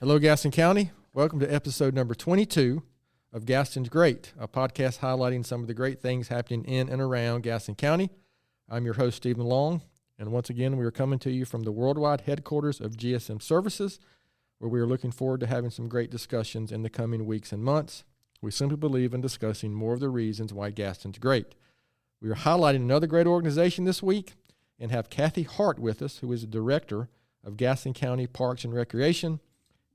Hello, Gaston County. Welcome to episode number 22 of Gaston's Great, a podcast highlighting some of the great things happening in and around Gaston County. I'm your host, Stephen Long, and once again, we are coming to you from the worldwide headquarters of GSM Services, where we are looking forward to having some great discussions in the coming weeks and months. We simply believe in discussing more of the reasons why Gaston's great. We are highlighting another great organization this week and have Cathy Hart with us, who is the Director of Gaston County Parks and Recreation.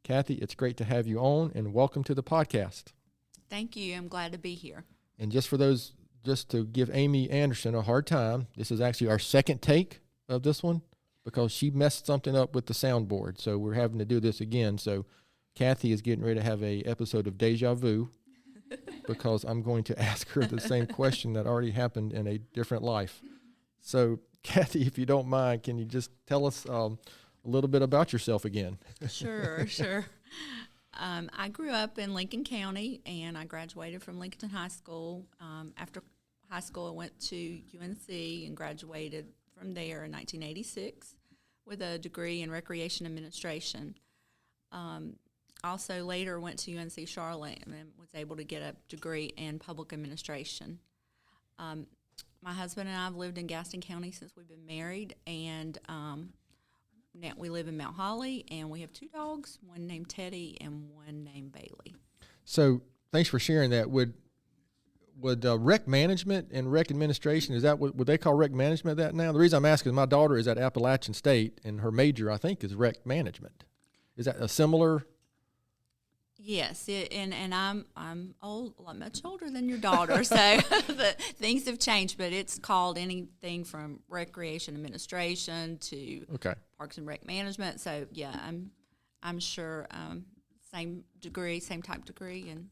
Cathy, it's great to have you on, and welcome to the podcast. Thank you. I'm glad to be here. And just to give Amy Anderson a hard time, this is actually our second take of this one because she messed something up with the soundboard. So we're having to do this again. So Cathy is getting ready to have a episode of Deja Vu because I'm going to ask her the same question that already happened in a different life. So Cathy, if you don't mind, can you just tell us a little bit about yourself again? Sure. I grew up in Lincoln County, and I graduated from Lincoln High School. After high school, I went to UNC and graduated from there in 1986 with a degree in recreation administration. Also later went to UNC Charlotte and was able to get a degree in public administration. My husband and I have lived in Gaston County since we've been married, and now we live in Mount Holly, and we have two dogs, one named Teddy and one named Bailey. So thanks for sharing that. Would rec management and rec administration, is that would they call rec management that now? The reason I'm asking is my daughter is at Appalachian State, and her major, I think, is rec management. Is that a similar? Yes, and I'm old, much older than your daughter, so things have changed. But it's called anything from recreation administration to parks and rec management. So yeah, I'm sure same type degree, and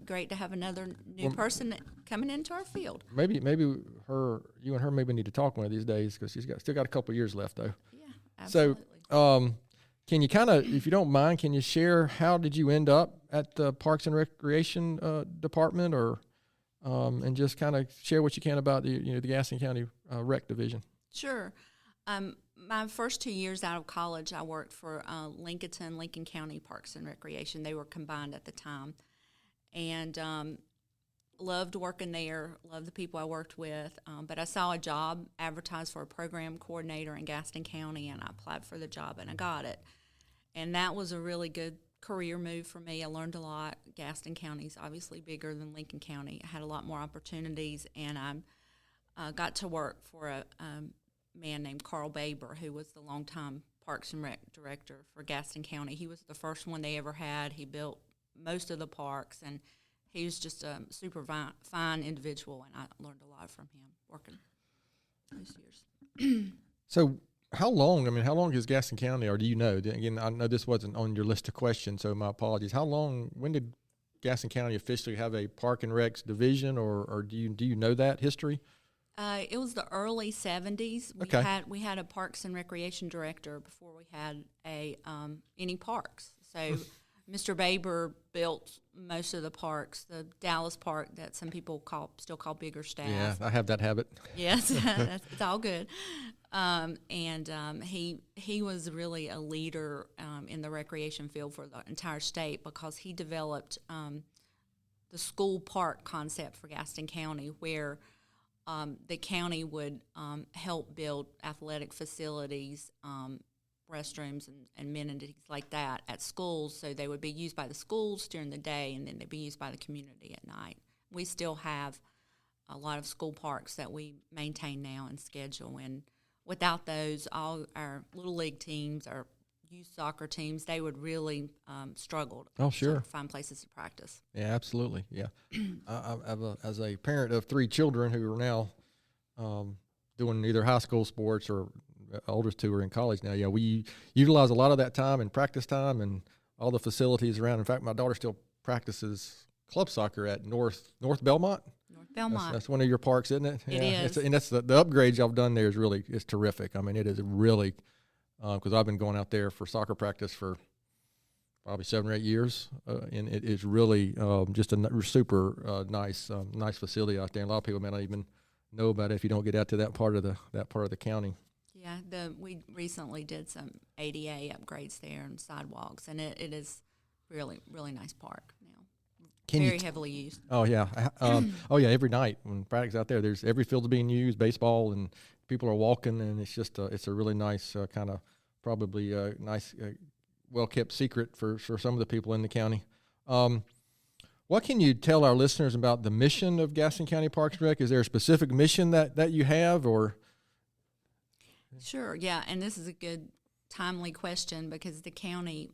great to have another new person coming into our field. Maybe you and her maybe need to talk one of these days because she's still got a couple of years left though. Yeah, absolutely. So. Can you kind of, if you don't mind, can you share how did you end up at the Parks and Recreation Department, or and just kind of share what you can about the Gaston County Rec Division? Sure. My first 2 years out of college, I worked for Lincoln County Parks and Recreation. They were combined at the time, and loved working there. Loved the people I worked with. But I saw a job advertised for a program coordinator in Gaston County, and I applied for the job, and I got it. And that was a really good career move for me. I learned a lot. Gaston County is obviously bigger than Lincoln County. I had a lot more opportunities, and I got to work for a man named Carl Baber, who was the longtime Parks and Rec director for Gaston County. He was the first one they ever had. He built most of the parks, and he was just a super fine individual, and I learned a lot from him working those years. So how long is Gaston County, or do you know? Again, I know this wasn't on your list of questions, so my apologies. When did Gaston County officially have a Park and Recs division, or do you know that history? It was the early 70s. We had a Parks and Recreation director before we had any parks. So Mr. Baber built most of the parks, the Dallas Park that some people still call Bigger Staff. Yeah, I have that habit. Yes, it's all good. He was really a leader in the recreation field for the entire state because he developed the school park concept for Gaston County, where the county would help build athletic facilities, restrooms and amenities like that at schools, so they would be used by the schools during the day, and then they'd be used by the community at night. We still have a lot of school parks that we maintain now and schedule, and without those, all our little league teams, our youth soccer teams, they would really struggle to find places to practice. Yeah, absolutely. Yeah. As a parent of three children who are now doing either high school sports or oldest two are in college now. Yeah, we utilize a lot of that time and practice time and all the facilities around. In fact, my daughter still practices club soccer at North Belmont. North Belmont. That's one of your parks, isn't it? It is. And that's the upgrades I've done there is terrific. I mean, it is really because I've been going out there for soccer practice for probably 7 or 8 years, and it is really just a super nice facility out there. And a lot of people may not even know about it if you don't get out to that part of the county. Yeah, we recently did some ADA upgrades there and sidewalks, and it is really, really nice park now. Very heavily used. Oh, yeah. Oh, yeah, every night when practice out there, there's every field's being used, baseball, and people are walking, and it's just it's a really nice kind of probably nice, well-kept secret for some of the people in the county. What can you tell our listeners about the mission of Gaston County Parks and Rec? Is there a specific mission that you have, or? Sure, yeah, and this is a good, timely question because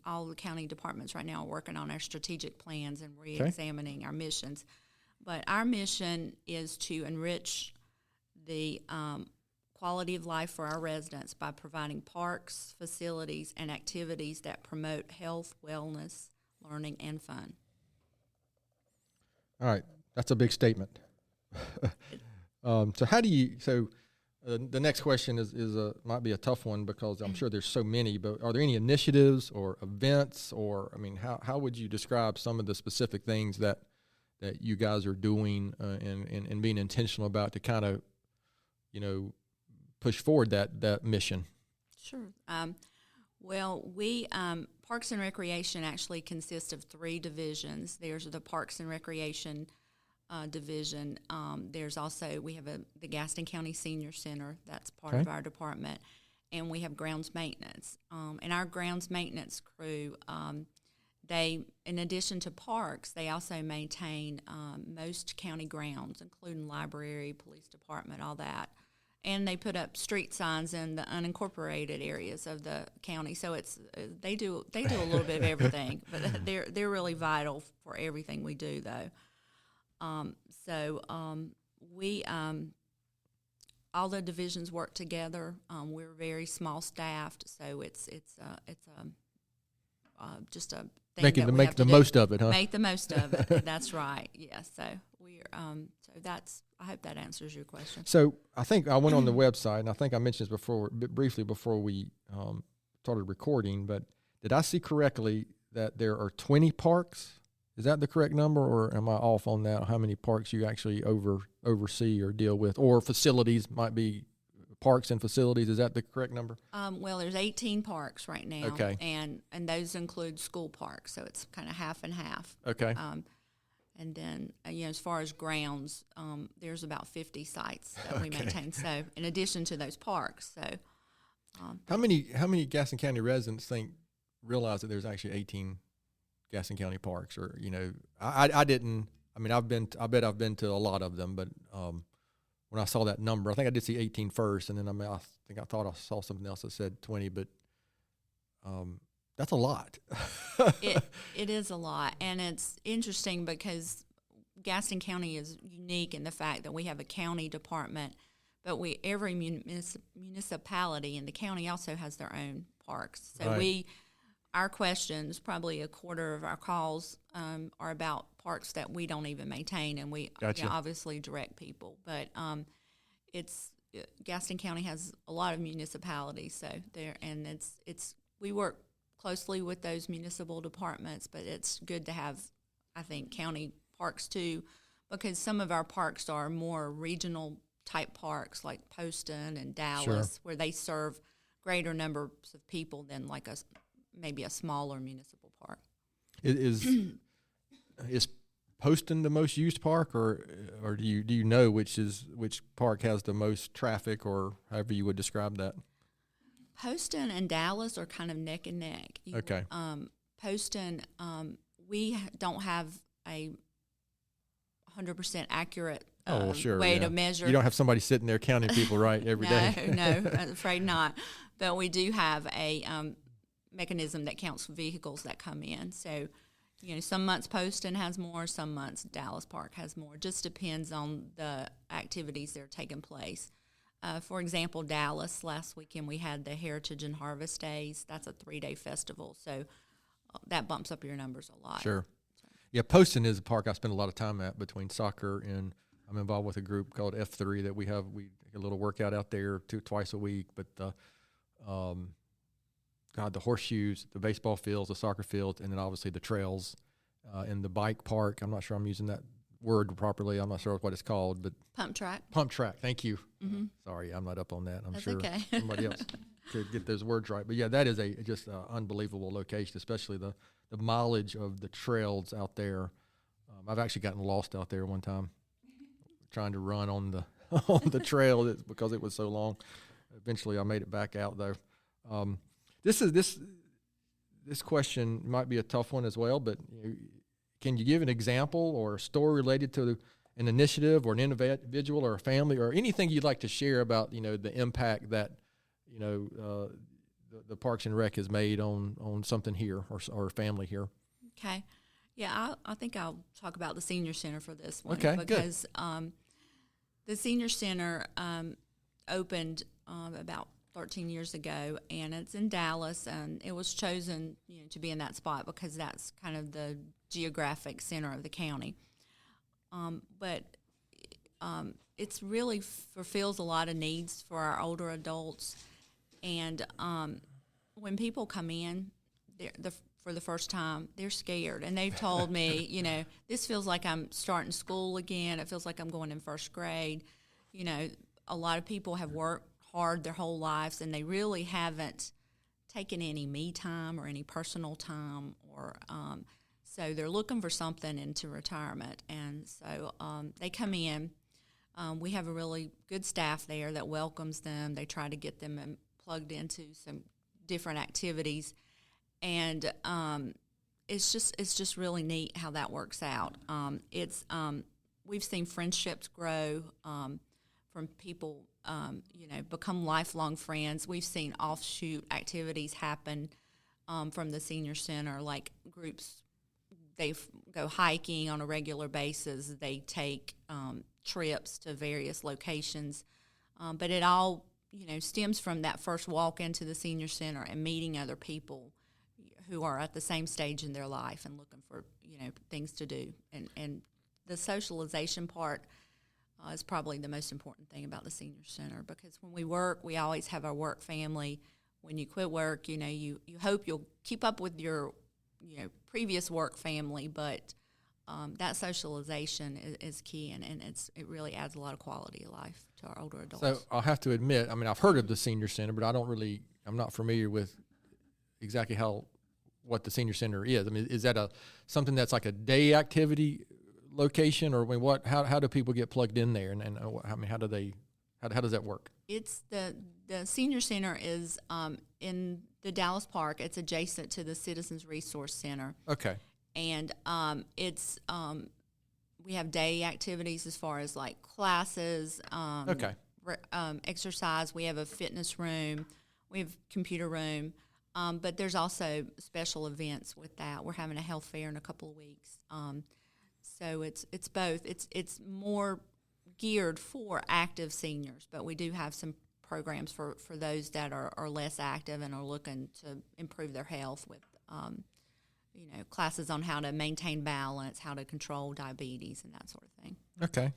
all the county departments right now are working on our strategic plans and re-examining our missions. But our mission is to enrich the quality of life for our residents by providing parks, facilities, and activities that promote health, wellness, learning, and fun. All right, that's a big statement. So how do you? So the next question is might be a tough one because I'm sure there's so many. But are there any initiatives or events, or I mean, how would you describe some of the specific things that you guys are doing and being intentional about to kind of, push forward that mission? Sure. Well, we Parks and Recreation actually consists of 3 divisions. There's the Parks and Recreation division. There's also, we have the Gaston County Senior Center. That's part of our department. And we have grounds maintenance. And our grounds maintenance crew, they, in addition to parks, they also maintain most county grounds, including library, police department, all that. And they put up street signs in the unincorporated areas of the county. So it's they do a little bit of everything, but they're really vital for everything we do, though. We all the divisions work together. We're very small staffed, so it's just a thing make the most of it, huh? Make the most of it. That's right. Yes. So we're I hope that answers your question. So I think I went on the website, and I think I mentioned this briefly before we started recording, but did I see correctly that there are 20 parks? Is that the correct number, or am I off on that? How many parks you actually oversee or deal with, or facilities might be parks and facilities? Is that the correct number? Well, there's 18 parks right now, okay, and those include school parks, so it's kind of half and half. Okay. And then, as far as grounds, there's about 50 sites that we maintain. So, in addition to those parks, how many Gaston County residents realize that there's actually 18 Gaston County parks? Or I didn't. I mean, I bet I've been to a lot of them, but when I saw that number, I think I did see 18 first, and then I thought I saw something else that said 20, but that's a lot. It is a lot, and it's interesting because Gaston County is unique in the fact that we have a county department, but every municipality in the county also has their own parks. So right. Our questions, probably a quarter of our calls, are about parks that we don't even maintain, and we Gotcha. Obviously direct people. But Gaston County has a lot of municipalities, so we work closely with those municipal departments, but it's good to have, I think, county parks too, because some of our parks are more regional type parks like Poston and Dallas, Sure. where they serve greater numbers of people than like maybe a smaller municipal park. Is Poston the most used park, or do you know which park has the most traffic, or however you would describe that? Poston and Dallas are kind of neck and neck. Okay. Poston, we don't have a 100% accurate way to measure. You don't have somebody sitting there counting people every day. No, I'm afraid not. But we do have a mechanism that counts vehicles that come in. So, some months Poston has more, some months Dallas Park has more. Just depends on the activities that are taking place. For example, Dallas, last weekend we had the Heritage and Harvest Days. That's a 3-day festival, so that bumps up your numbers a lot. Sure. Yeah, Poston is a park I spend a lot of time at between soccer, and I'm involved with a group called F3 that we take a little workout out there twice a week. But the horseshoes, the baseball fields, the soccer fields, and then obviously the trails and the bike park. I'm not sure I'm using that word properly. I'm not sure what it's called, but Pump track. Pump track. Thank you. Mm-hmm. Sorry, I'm not up on that. I'm That's sure okay. somebody else could get those words right. But yeah, that is just an unbelievable location, especially the mileage of the trails out there. I've actually gotten lost out there one time trying to run on the on the trail because it was so long. Eventually, I made it back out though. This question might be a tough one as well, but can you give an example or a story related to an initiative or an individual or a family or anything you'd like to share about the impact that the Parks and Rec has made on something here or a family here? Okay. Yeah, I think I'll talk about the senior center for this one. Okay, because the senior center opened about 13 years ago, and it's in Dallas, and it was chosen to be in that spot because that's kind of the geographic center of the county. But it's really fulfills a lot of needs for our older adults, and when people come in, for the first time, they're scared. And they've told me, this feels like I'm starting school again. It feels like I'm going in first grade. A lot of people have worked hard their whole lives, and they really haven't taken any me time or any personal time. So they're looking for something into retirement. And so they come in. We have a really good staff there that welcomes them. They try to get them plugged into some different activities. And it's just really neat how that works out. We've seen friendships grow from people, become lifelong friends. We've seen offshoot activities happen from the senior center, like groups. They go hiking on a regular basis. They take trips to various locations, but it all stems from that first walk into the senior center and meeting other people who are at the same stage in their life and looking for things to do, and the socialization part is probably the most important thing about the senior center, because when we work, we always have our work family. When you quit work, you hope you'll keep up with your previous work family, but that socialization is key, and it really adds a lot of quality of life to our older adults. So I'll have to admit, I've heard of the senior center, but I'm not familiar with exactly what the senior center is. Is that something that's like a day activity location, or how do people get plugged in there, and how does that work? It's the senior center is in the Dallas Park. It's adjacent to the Citizens Resource Center. Okay. And it's we have day activities as far as like classes, okay. Exercise. We have a fitness room. We have computer room. But there's also special events with that. We're having a health fair in a couple of weeks. So it's both. It's more geared for active seniors, but we do have some programs for those that are less active and are looking to improve their health with classes on how to maintain balance, how to control diabetes, and that sort of thing. Okay.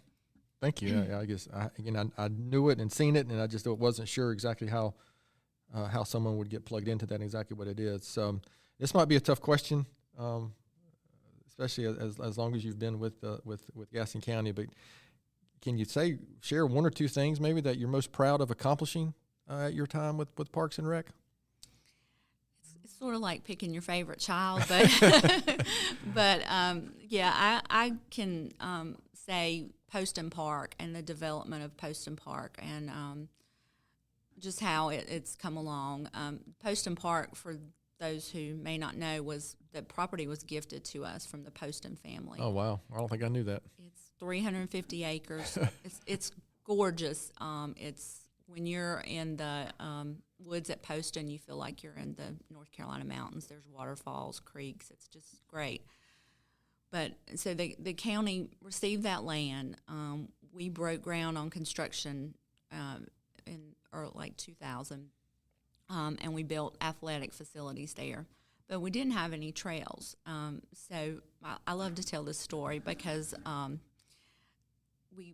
Thank you. I guess I knew it and seen it, and I just wasn't sure exactly how someone would get plugged into that and exactly what it is. So this might be a tough question, especially as long as you've been with Gaston County. But can you share one or two things maybe that you're most proud of accomplishing at your time with Parks and Rec? It's sort of like picking your favorite child, but I can say Poston Park and the development of Poston Park and just how it's come along. Poston Park, for those who may not know, the property was gifted to us from the Poston family. Oh, wow. I don't think I knew that. It's 350 acres. It's gorgeous. It's when you're in the woods at Poston, you feel like you're in the North Carolina mountains. There's waterfalls, creeks. It's just great. But so the county received that land. We broke ground on construction in like 2000, and we built athletic facilities there. But we didn't have any trails. So I love to tell this story because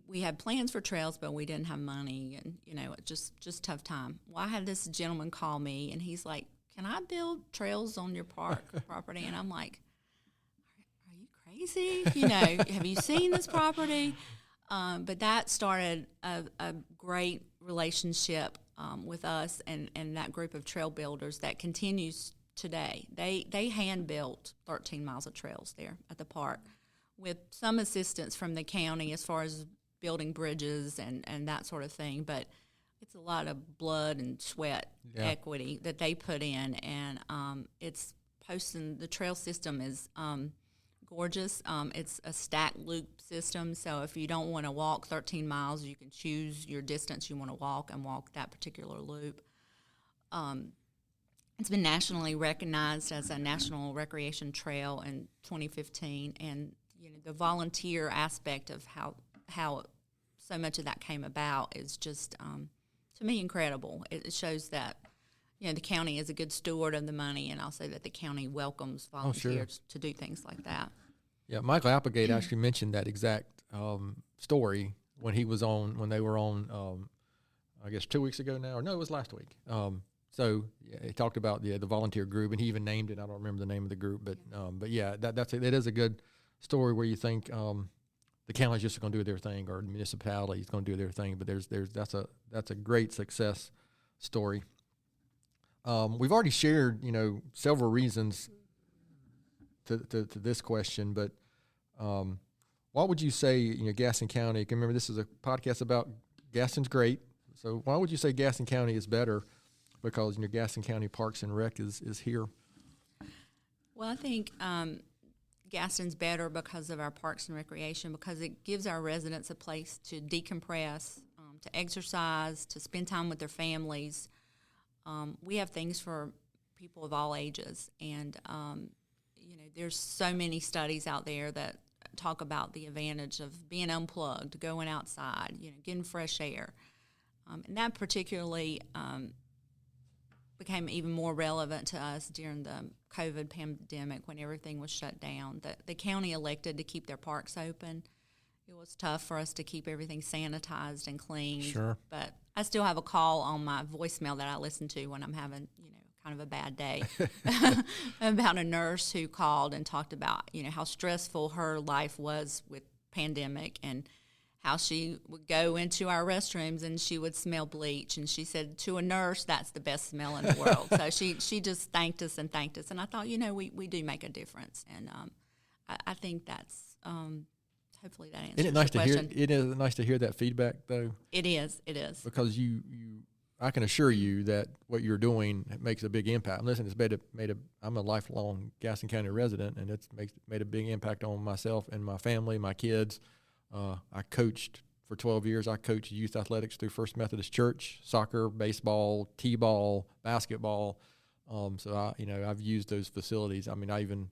we had plans for trails, but we didn't have money, and just tough time. Well, I had this gentleman call me, and he's like, "Can I build trails on your park property?" And I'm like, "Are you crazy? Have you seen this property? But that started a great relationship with us and that group of trail builders that continues today. They hand-built 13 miles of trails there at the park with some assistance from the county as far as building bridges and that sort of thing. But it's a lot of blood and sweat equity that they put in, and it's posting. The trail system is gorgeous. It's a stacked loop system, so if you don't want to walk 13 miles, you can choose your distance you want to walk and walk that particular loop. It's been nationally recognized as a national recreation trail in 2015, and the volunteer aspect of how so much of that came about is just to me incredible. It shows that the county is a good steward of the money, and also that the county welcomes volunteers to do things like that. Yeah, Michael Applegate actually mentioned that exact story when they were on, I guess 2 weeks ago now, or no, it was last week. So he talked about the volunteer group, and he even named it. I don't remember the name of the group, but yeah, that is a good story where you think the county's just going to do their thing, or the municipality is going to do their thing. But that's a great success story. We've already shared several reasons to this question, but what would you say Gaston County? Remember, this is a podcast about Gaston's great. So why would you say Gaston County is better? Because Gaston County Parks and Rec is here. Well, I think Gaston's better because of our Parks and Recreation, because it gives our residents a place to decompress, to exercise, to spend time with their families. We have things for people of all ages, and there's so many studies out there that talk about the advantage of being unplugged, going outside, getting fresh air, and that particularly became even more relevant to us during the COVID pandemic when everything was shut down. The county elected to keep their parks open. It was tough for us to keep everything sanitized and clean. Sure. But I still have a call on my voicemail that I listen to when I'm having, kind of a bad day about a nurse who called and talked about, how stressful her life was with pandemic, and how she would go into our restrooms and she would smell bleach. And she said, to a nurse, that's the best smell in the world. So she just thanked us. And I thought, we do make a difference. And I think that's hopefully that answers the question. It is nice to hear that feedback, though. It is. Because I can assure you that what you're doing makes a big impact. Listen, it's I'm a lifelong Gaston County resident, and it's made a big impact on myself and my family, my kids. I coached for 12 years. I coached youth athletics through First Methodist Church, soccer, baseball, t-ball, basketball. So I've used those facilities. I mean, I even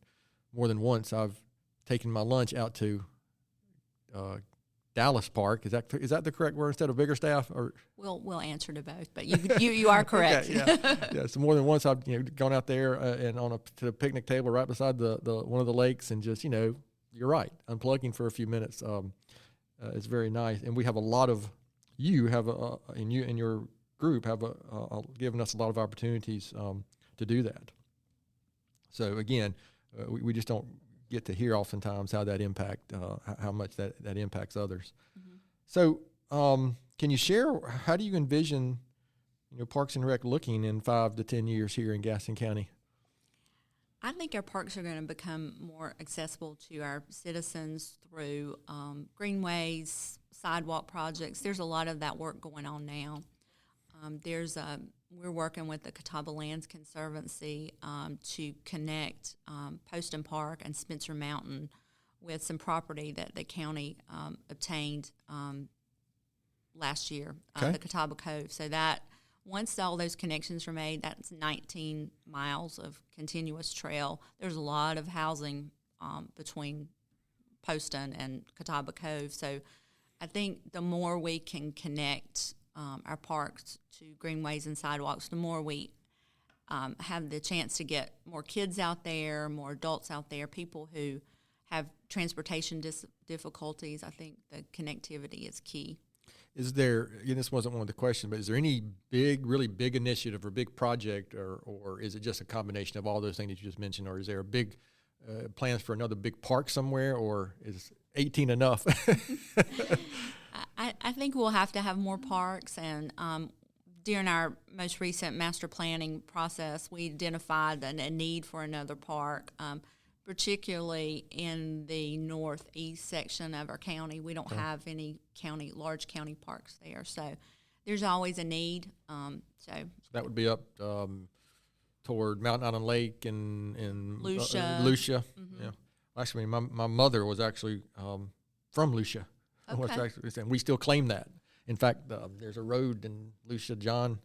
more than once I've taken my lunch out to Dallas Park. Is that the correct word instead of Biggerstaff? Or we'll answer to both, but you are correct. Okay, yeah. So more than once I've gone out there and to the picnic table right beside the one of the lakes, and just you're right, unplugging for a few minutes. It's very nice, and we have a lot of you and your group have given us a lot of opportunities to do that. So again, we just don't get to hear oftentimes how that how much that impacts others. Mm-hmm. So can you share, how do you envision Parks and Rec looking in 5 to 10 years here in Gaston County? I think our parks are going to become more accessible to our citizens through greenways, sidewalk projects. There's a lot of that work going on now. We're working with the Catawba Lands Conservancy to connect Poston Park and Spencer Mountain with some property that the county obtained last year, the Catawba Cove. So that once all those connections are made, that's 19 miles of continuous trail. There's a lot of housing between Poston and Catawba Cove. So I think the more we can connect our parks to greenways and sidewalks, the more we have the chance to get more kids out there, more adults out there, people who have transportation difficulties. I think the connectivity is key. Is there, this wasn't one of the questions, but is there any really big initiative or big project, or is it just a combination of all those things that you just mentioned, or is there a big plans for another big park somewhere, or is 18 enough? I think we'll have to have more parks, and during our most recent master planning process, we identified a need for another park, particularly in the northeast section of our county. We don't have any large county parks there, so there's always a need. So that would be up toward Mountain Island Lake and Lucia. Lucia. Yeah. Actually, my mother was actually from Lucia. Okay. And we still claim that. In fact, there's a road in Lucia, John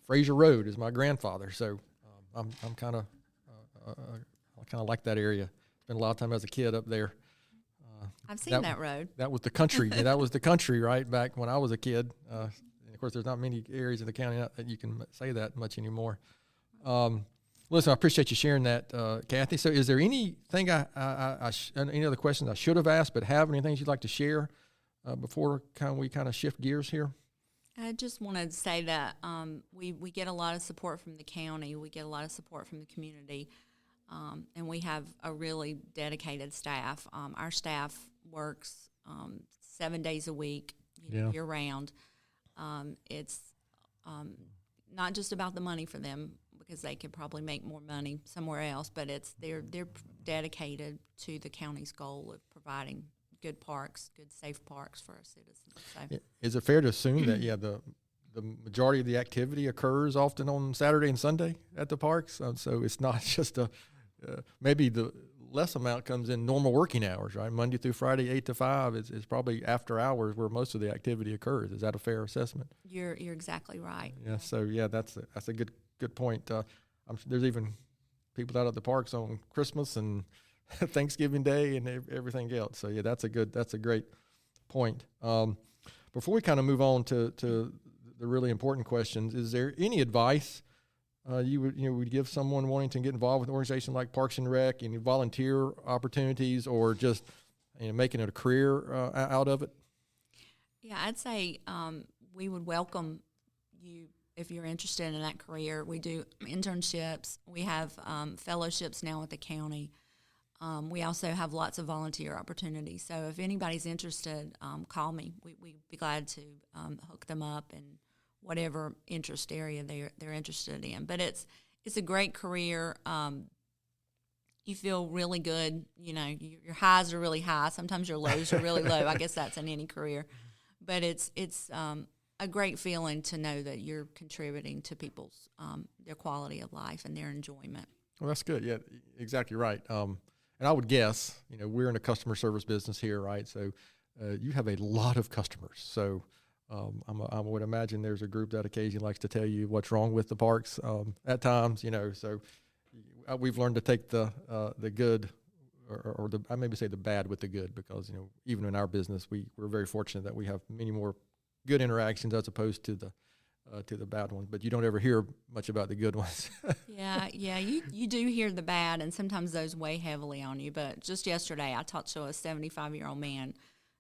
Fraser Road is my grandfather. So I'm kind of I kind of like that area. Spent a lot of time as a kid up there. I've seen that road. That was the country. That was the country, right, back when I was a kid. And of course, there's not many areas in the county that you can say that much anymore. Listen, I appreciate you sharing that, Cathy. So is there anything any other questions I should have asked but have, anything you'd like to share before we kind of shift gears here? I just wanted to say that we get a lot of support from the county. We get a lot of support from the community. And we have a really dedicated staff. Our staff works 7 days a week, year round. It's not just about the money for them, because they could probably make more money somewhere else, but they're dedicated to the county's goal of providing good parks, good safe parks for our citizens. So. Is it fair to assume that the majority of the activity occurs often on Saturday and Sunday at the parks? So it's not just maybe the less amount comes in normal working hours, right? Monday through Friday, 8 to 5 is probably after hours where most of the activity occurs. Is that a fair assessment? You're exactly right. Yeah. So that's a good point. There's even people out at the parks on Christmas and Thanksgiving Day and everything else. So that's a great point. Before we kind of move on to the really important questions, is there any advice you would give someone wanting to get involved with an organization like Parks and Rec, any volunteer opportunities, or just making it a career out of it? Yeah, I'd say we would welcome you if you're interested in that career. We do internships. We have fellowships now at the county. We also have lots of volunteer opportunities. So if anybody's interested, call me. We'd be glad to hook them up in whatever interest area they're interested in. But it's a great career. You feel really good. Your highs are really high. Sometimes your lows are really low. I guess that's in any career. But it's a great feeling to know that you're contributing to people's their quality of life and their enjoyment. Well, that's good. Yeah, exactly right. And I would guess, we're in a customer service business here, right? So you have a lot of customers. So I would imagine there's a group that occasionally likes to tell you what's wrong with the parks at times, So we've learned to take the good or I maybe say the bad with the good, because, even in our business, we're very fortunate that we have many more good interactions as opposed to the bad ones. But you don't ever hear much about the good ones. Yeah, you do hear the bad, and sometimes those weigh heavily on you. But just yesterday, I talked to a 75-year-old man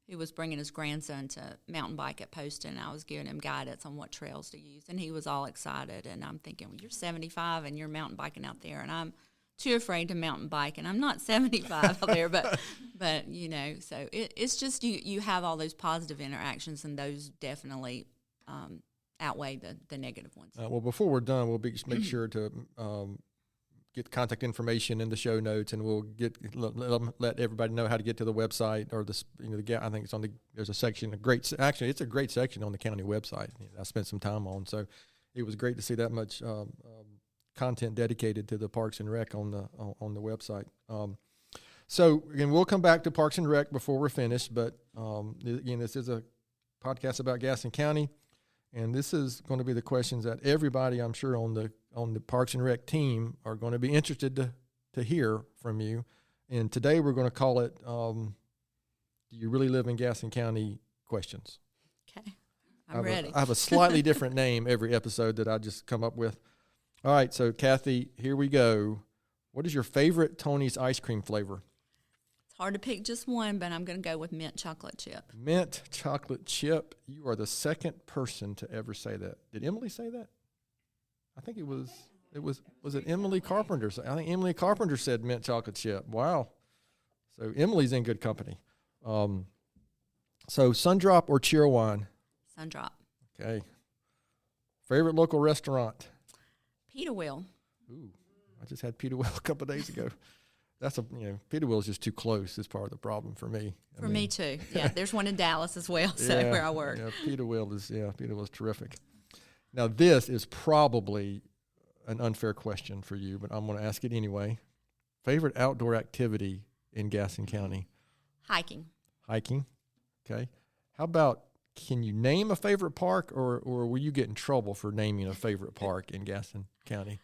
who was bringing his grandson to mountain bike at Poston. I was giving him guidance on what trails to use, and he was all excited. And I'm thinking, well, you're 75 and you're mountain biking out there, and I'm too afraid to mountain bike, and I'm not 75 out there, but so it's just you have all those positive interactions, and those definitely outweigh the negative ones. Well, before we're done, we'll make sure to get contact information in the show notes, and we'll let everybody know how to get to the website or I think it's there's a section, it's a great section on the county website. I spent some time on, so it was great to see that much content dedicated to the Parks and Rec on the website. So again, we'll come back to Parks and Rec before we're finished, but again, this is a podcast about Gaston County, and this is going to be the questions that everybody, I'm sure, on the Parks and Rec team are going to be interested to hear from you. And today we're going to call it "Do you really live in Gaston County?" questions. Okay, I'm ready. I have a slightly different name every episode that I just come up with. All right, so Cathy, here we go. What is your favorite Tony's ice cream flavor? It's hard to pick just one, but I'm going to go with mint chocolate chip. Mint chocolate chip. You are the second person to ever say that. Did Emily say that? I think it was. Was it Emily Carpenter? I think Emily Carpenter said mint chocolate chip. Wow. So Emily's in good company. So Sundrop or Cheerwine? Sundrop. Okay. Favorite local restaurant? Peter Will. Ooh, I just had Peter Will a couple of days ago. Peter Will is just too close. Is part of the problem for me. For me too. Yeah, there's one in Dallas as well, where I work. Yeah, Peter Will is terrific. Now this is probably an unfair question for you, but I'm going to ask it anyway. Favorite outdoor activity in Gaston County? Hiking. Hiking. Okay. How about, can you name a favorite park, or will you get in trouble for naming a favorite park in Gaston County?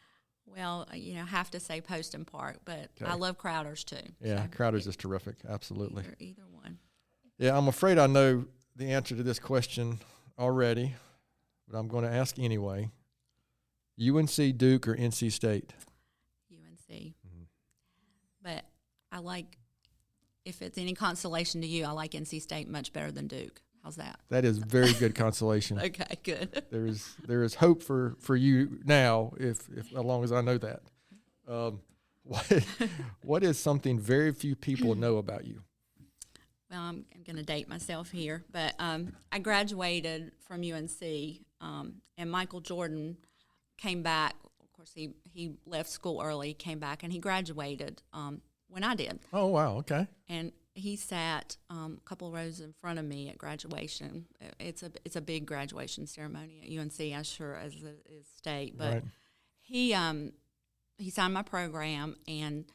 Well, I have to say Poston Park, but I love Crowder's too. Yeah, so Crowder's is terrific. Absolutely. Either one. Yeah, I'm afraid I know the answer to this question already, but I'm going to ask anyway. UNC, Duke, or NC State? UNC. Mm-hmm. But I like, if it's any consolation to you, I like NC State much better than Duke. How's that? That is very good consolation. Okay, good. There is hope for you now, if as long as I know that. What is something very few people know about you? Well, I'm going to date myself here, but I graduated from UNC, and Michael Jordan came back. Of course, he left school early, came back, and he graduated when I did. Oh, wow, okay. And he sat a couple rows in front of me at graduation. It's a big graduation ceremony at UNC, as sure as it is state. But right. He signed my program, and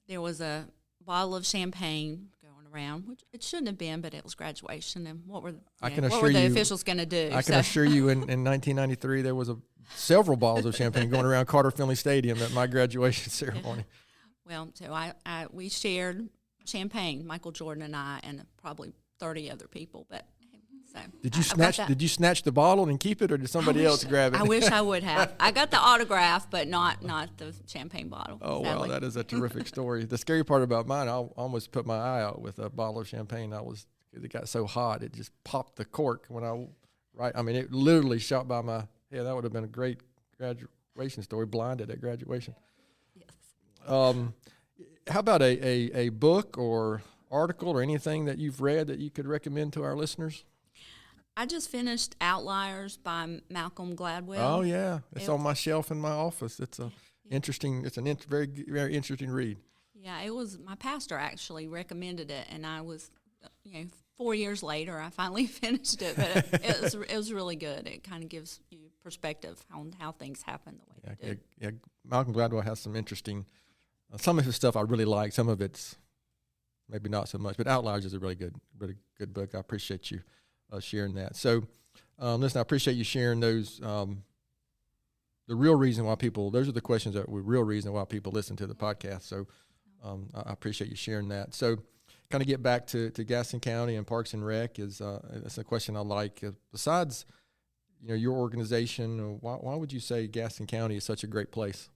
there was a bottle of champagne going around, which it shouldn't have been, but it was graduation. And what were the officials going to do? I can assure you, in 1993, there was several bottles of champagne going around Carter Finley Stadium at my graduation ceremony. Well, so we shared champagne, Michael Jordan and I, and probably 30 other people. But so did you snatch the bottle and keep it, or did somebody else grab it? I wish I would have. I got the autograph, but not the champagne bottle. Oh, sadly. Wow, that is a terrific story. The scary part about mine, I almost put my eye out with a bottle of champagne. It got so hot, it just popped the cork it literally shot by my head. That would have been a great graduation story, blinded at graduation. Yes. How about a book or article or anything that you've read that you could recommend to our listeners? I just finished Outliers by Malcolm Gladwell. Oh yeah, it's on my shelf in my office. It's very very interesting read. Yeah, it was, my pastor actually recommended it, and I was, 4 years later I finally finished it. But it was really good. It kind of gives you perspective on how things happen the way they do. Yeah, Malcolm Gladwell has some interesting. Some of his stuff I really like. Some of it's maybe not so much. But Outliers is a really good book. I appreciate you sharing that. So, listen, I appreciate you sharing those. The real reason why those are the questions that were real reason why people listen to the podcast. So, I appreciate you sharing that. So, kind of get back to Gaston County and Parks and Rec is that's a question I like. Besides, your organization, why would you say Gaston County is such a great place?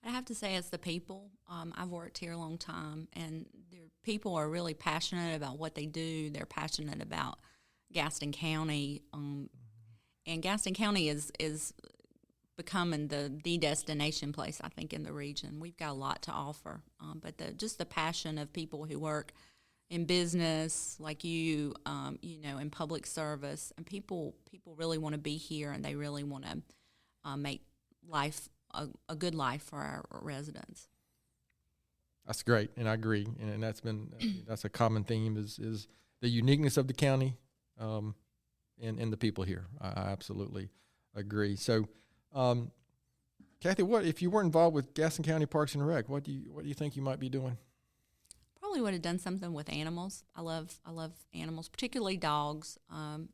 I have to say it's the people. I've worked here a long time, and people are really passionate about what they do. They're passionate about Gaston County, and Gaston County is becoming the destination place, I think, in the region. We've got a lot to offer, but just the passion of people who work in business, like you, in public service, and people really want to be here, and they really want to make life a good life for our residents. That's great, and I agree, and that's a common theme is the uniqueness of the county, and the people here. I absolutely agree. So, Cathy, what if you weren't involved with Gaston County Parks and Rec? What do you think you might be doing? Probably would have done something with animals. I love animals, particularly dogs. I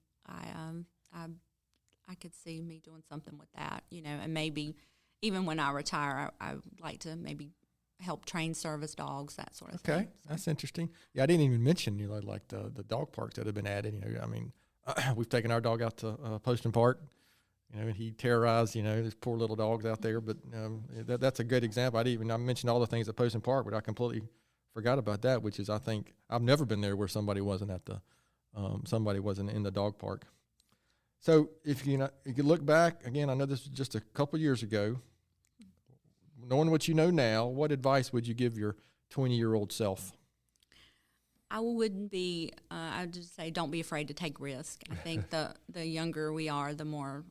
could see me doing something with that, and maybe. Even when I retire, I would like to maybe help train service dogs, that sort of thing. Okay, that's interesting. Yeah, I didn't even mention, like the dog parks that have been added. We've taken our dog out to Poston Park. And he terrorized, these poor little dogs out there. But that's a good example. I mentioned all the things at Poston Park, but I completely forgot about that, which is, I think, I've never been there where somebody wasn't in the dog park. So if you look back, again, I know this was just a couple years ago, knowing what you know now, what advice would you give your 20-year-old self? I wouldn't be, I'd just say don't be afraid to take risk. I think the younger we are, the more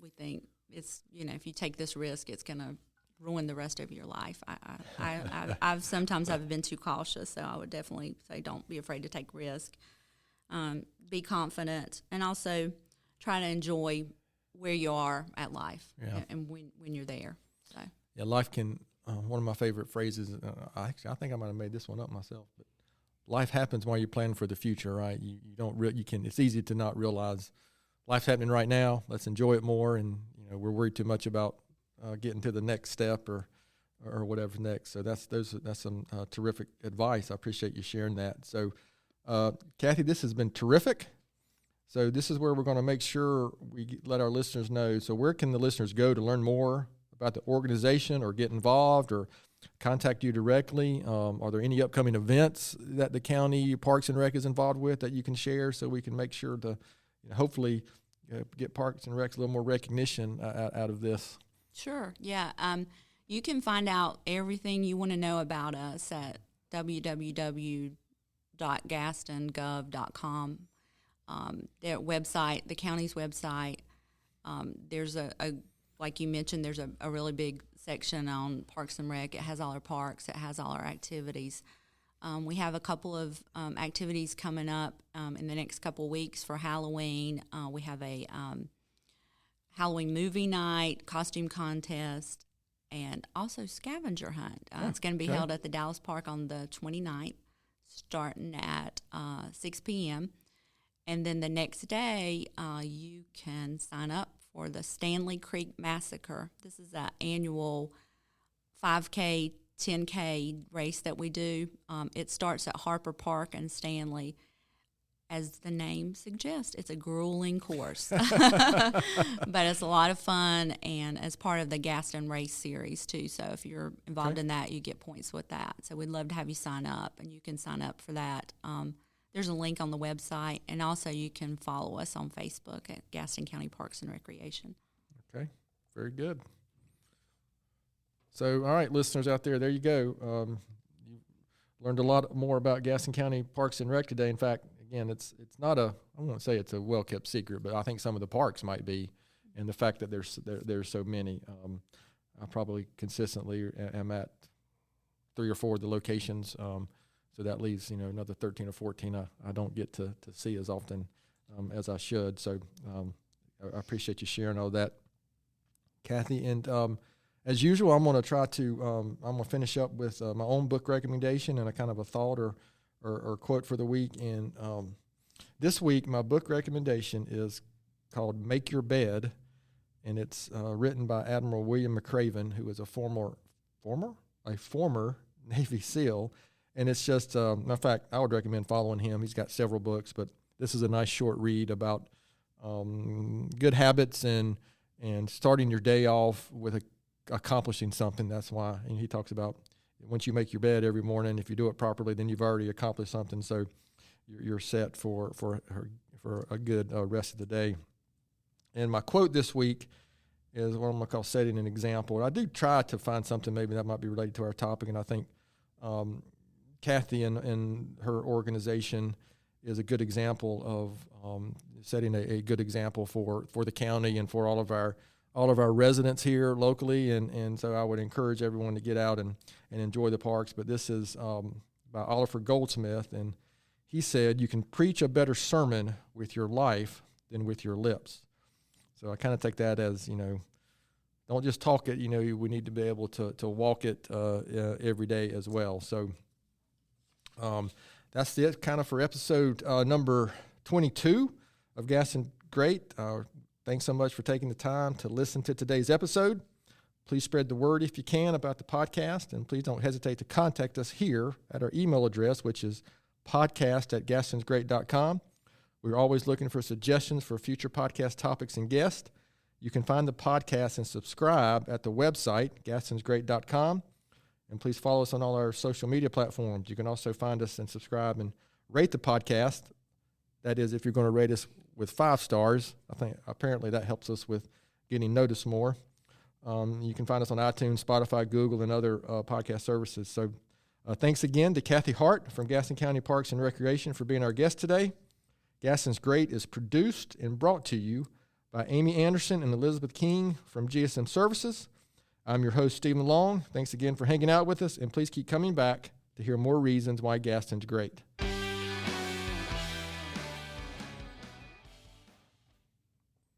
we think it's, if you take this risk, it's going to ruin the rest of your life. I've sometimes been too cautious, so I would definitely say don't be afraid to take risk. Be confident, and also try to enjoy where you are at life and when you're there. So yeah, life can, one of my favorite phrases, I think I might have made this one up myself, but life happens while you're planning for the future, right? You don't it's easy to not realize life's happening right now. Let's enjoy it more. And, we're worried too much about getting to the next step or whatever next. So that's some terrific advice. I appreciate you sharing that. So, Cathy, this has been terrific. So this is where we're going to make sure we let our listeners know. So where can the listeners go to learn more about the organization or get involved or contact you directly? Are there any upcoming events that the county Parks and Rec is involved with that you can share so we can make sure to hopefully get Parks and Rec a little more recognition out of this? Sure, yeah. You can find out everything you want to know about us at www.gastongov.com. Their website, the county's website. There's like you mentioned, there's a really big section on Parks and Rec. It has all our parks. It has all our activities. We have a couple of activities coming up in the next couple of weeks for Halloween. We have a Halloween movie night, costume contest, and also scavenger hunt. It's going to be held at the Dallas Park on the 29th, starting at 6 p.m. And then the next day, you can sign up for the Stanley Creek Massacre. This is an annual 5K, 10K race that we do. It starts at Harper Park and Stanley. As the name suggests, it's a grueling course. But it's a lot of fun, and as part of the Gaston race series, too. So if you're involved in that, you get points with that. So we'd love to have you sign up, and you can sign up for that. There's a link on the website, and also you can follow us on Facebook at Gaston County Parks and Recreation. Okay, very good. So, all right, listeners out there you go. You learned a lot more about Gaston County Parks and Rec today. In fact, again, it's not I won't say it's a well-kept secret, but I think some of the parks might be, and the fact that there's so many. I probably consistently am at 3 or 4 of the locations. So that leaves, another 13 or 14 I don't get to see as often as I should. So I appreciate you sharing all that, Cathy. And as usual, I'm going to try to I'm going to finish up with my own book recommendation and a kind of a thought or quote for the week. And this week, my book recommendation is called Make Your Bed, and it's written by Admiral William McRaven, who is a former Navy SEAL. And it's just, in fact, I would recommend following him. He's got several books, but this is a nice short read about good habits and starting your day off with accomplishing something. That's why, and he talks about once you make your bed every morning, if you do it properly, then you've already accomplished something. So you're set for a good rest of the day. And my quote this week is what I'm going to call setting an example. And I do try to find something maybe that might be related to our topic, and I think Cathy and her organization is a good example of setting a good example for the county and for all of our residents here locally. And so I would encourage everyone to get out and enjoy the parks. But this is by Oliver Goldsmith, and he said, "You can preach a better sermon with your life than with your lips." So I kind of take that as, don't just talk it, we need to be able to walk it every day as well. So that's it kind of for episode number 22 of Gaston Great. Thanks so much for taking the time to listen to today's episode. Please spread the word if you can about the podcast, and please don't hesitate to contact us here at our email address, which is podcast@gastonsgreat.com. We're always looking for suggestions for future podcast topics and guests. You can find the podcast and subscribe at the website, gastonsgreat.com. And please follow us on all our social media platforms. You can also find us and subscribe and rate the podcast. That is, if you're going to rate us with 5 stars. I think apparently that helps us with getting noticed more. You can find us on iTunes, Spotify, Google, and other podcast services. So thanks again to Cathy Hart from Gaston County Parks and Recreation for being our guest today. Gaston's Great is produced and brought to you by Amy Anderson and Elizabeth King from GSM Services. I'm your host, Stephen Long. Thanks again for hanging out with us, and please keep coming back to hear more reasons why Gaston's great.